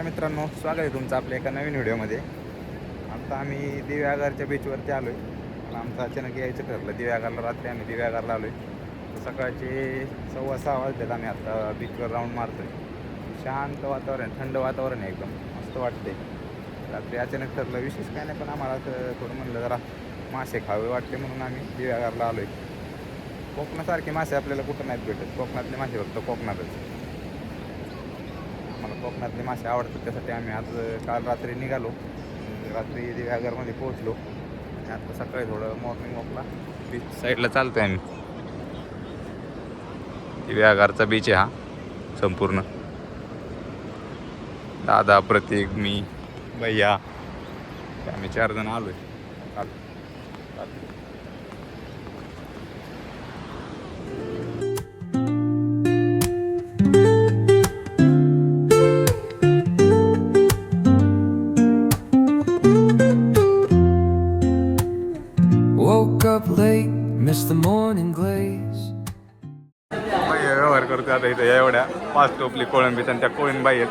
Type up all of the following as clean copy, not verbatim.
नमस्कार मित्रांनो, स्वागत आहे तुमचं आपल्या एका नवीन व्हिडिओमध्ये. आता आम्ही दिव्यागारच्या बीचवरती आलो आहे. मला आमचं अचानक यायचं ठरलं दिव्यागारला. रात्री आम्ही दिव्यागारला आलो आहे. सकाळचे 6:15 वाजलेत. आम्ही आता बीचवर राऊंड मारतो आहे. शांत वातावरण, थंड वातावरण आहे, एकदम मस्त वाटते. रात्री अचानक ठरलं, विशेष काय नाही, पण आम्हाला थोडं म्हणलं जरा मासे खावे वाटते म्हणून आम्ही दिव्यागारला आलो आहे. कोकणासारखे मासे आपल्याला कुठं नाहीत भेटत. कोकणातले मासे फक्त कोकणातच. मला कोकणातले मासे आवडतात, त्यासाठी आम्ही आज काल रात्री निघालो. रात्री दिव्यागरमध्ये पोहोचलो आणि आता सकाळी थोडं मॉर्निंग वॉकला बीच साईडला चालतो आहे आम्ही. दिव्यागरचा बीच आहे हा संपूर्ण. दादा, प्रतीक, मी, भैया, आम्ही 4 जण आलो आहे काल रात्री. Woke up late, missed the morning glaze. व्यवहार करतो आता इथं. एवढ्या 5 टोपली कोळंबीत आणि त्या कोळींबाई आहेत.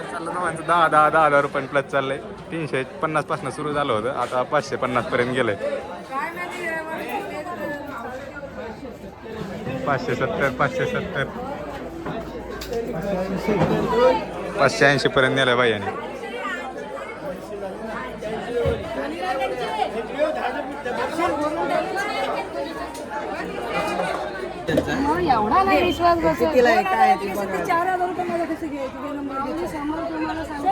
चाललं 10 रुपये प्लस चाललंय. 350 पासून सुरू झालं होतं, आता 550 पर्यंत गेलंय. 570 580 पर्यंत नेलं बाई. आणि एवढा नाही विश्वास बसत. 4,000 रुपये मला कसे घ्यायचे?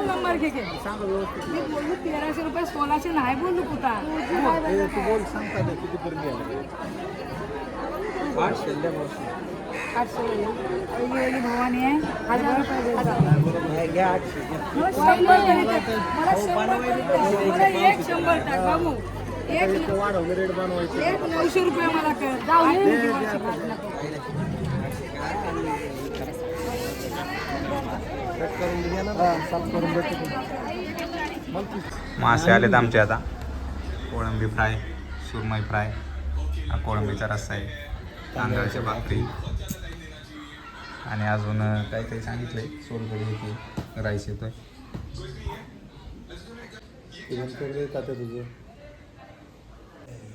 नंबर घे. मी बोललो 1,300 रुपये, 1,600 नाही बोललो कुठं. 800 भवानी आहे. 1,000 रुपये मला 100 टाक बाबू. 900 रुपये मला कर. मासे आलेत आमचे आता. कोळंबी फ्राय, सुरमई फ्राय, कोळंबीचा रस्सा आहे, तांदळाची भाकरी आणि अजून काहीतरी सांगितलंय. सोलकढी येते, राईस येतोय.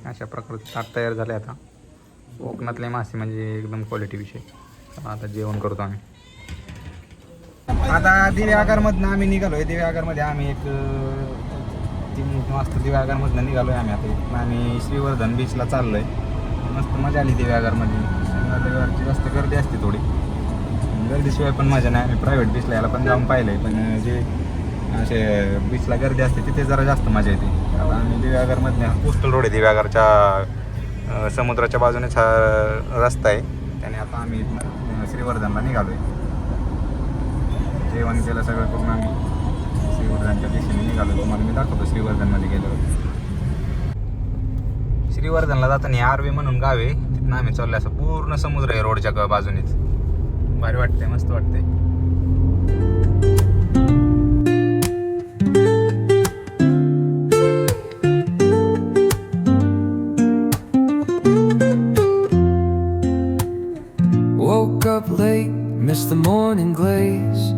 अशा प्रकारचे ताट तयार झाले आता. कोकणातले मासे म्हणजे एकदम क्वालिटी विषय. आता जेवण करतो आम्ही. आता दिव्यागारमधनं आम्ही निघालो आहे. दिव्यागारमध्ये आम्ही एक 3 वाजता दिव्यागारमधनं निघालो आहे. आम्ही श्रीवर्धन बीचला चाललो आहे. मस्त मजा आली दिव्यागारमध्ये. रविवारची जास्त गर्दी असते थोडी. गर्दीशिवाय पण मजा नाही. आम्ही प्रायव्हेट बीचला याला पण जाऊन पाहिलं आहे, पण जे असे बीचला गर्दी असते तिथे जरा जास्त मजा येते. आता आम्ही दिव्यागारमधनं, कोस्टल रोड आहे दिव्यागारच्या, समुद्राच्या बाजूनेच हा रस्ता आहे. त्याने आता आम्ही श्रीवर्धनला निघालो आहे. जेवण केलं सगळं करून आम्ही श्रीवर्धनच्या दिशेने निघालो. तुम्हाला मी दाखवतो श्रीवर्धनमध्ये गेल्यावर. श्रीवर्धनला जाताना आरवे म्हणून गाव आहे, तिथून आम्ही चाललो. असं पूर्ण समुद्र आहे रोडच्या बाजूनेच. भारी वाटतंय, मस्त वाटतंय. Woke up late, missed the morning glaze.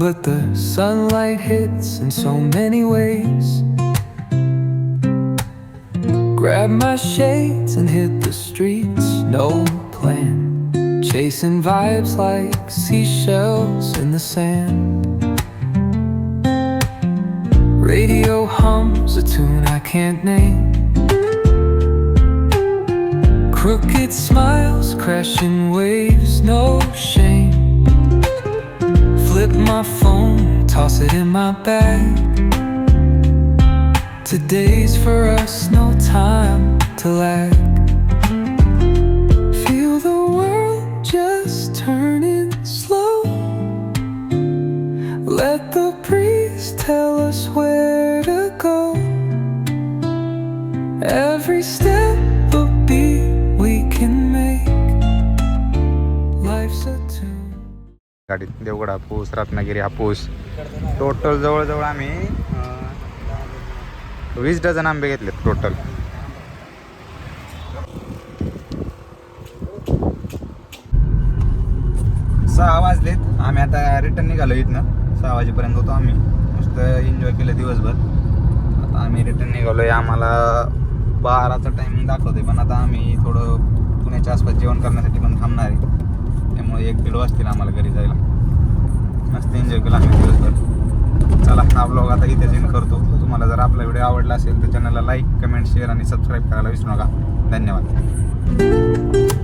But the sunlight hits in so many ways. Grabbed my shades and hit the streets, no plan. Chasing vibes like seashells in the sand. Radio hums a tune I can't name. Crooked smiles, crashing waves, no shame. Flip my phone, toss it in my bag. Today's for us, no time to lag. Feel the world just turning slow. Let the breeze tell us where to go. Every step a beat we can make. Life's a tune. गाडीत देवगड हापूस, रत्नागिरी हापूस, total जवळजवळ आम्ही 20 dozen आंबे घेतलेत total. 6 वाजलेत. आम्ही आता return निघालो इथनं. 6 वाजेपर्यंत होतो आम्ही. मस्त एन्जॉय केलं दिवसभर. आता आम्ही रिटर्न निघालोय. आम्हाला 12चा टायमिंग दाखवतोय, पण आता आम्ही थोडं पुण्याच्या आसपास जेवण करण्यासाठी पण थांबणार आहे. त्यामुळे 1-1.5 वाजतील आम्हाला घरी जायला. मस्त एन्जॉय केला आम्ही दिवसभर. चला, हा ब्लॉग आता इथेच एंड करतो. तुम्हाला जर आपला व्हिडिओ आवडला असेल तर चॅनलला लाईक, कमेंट, शेअर आणि सबस्क्राईब करायला विसरू नका. धन्यवाद.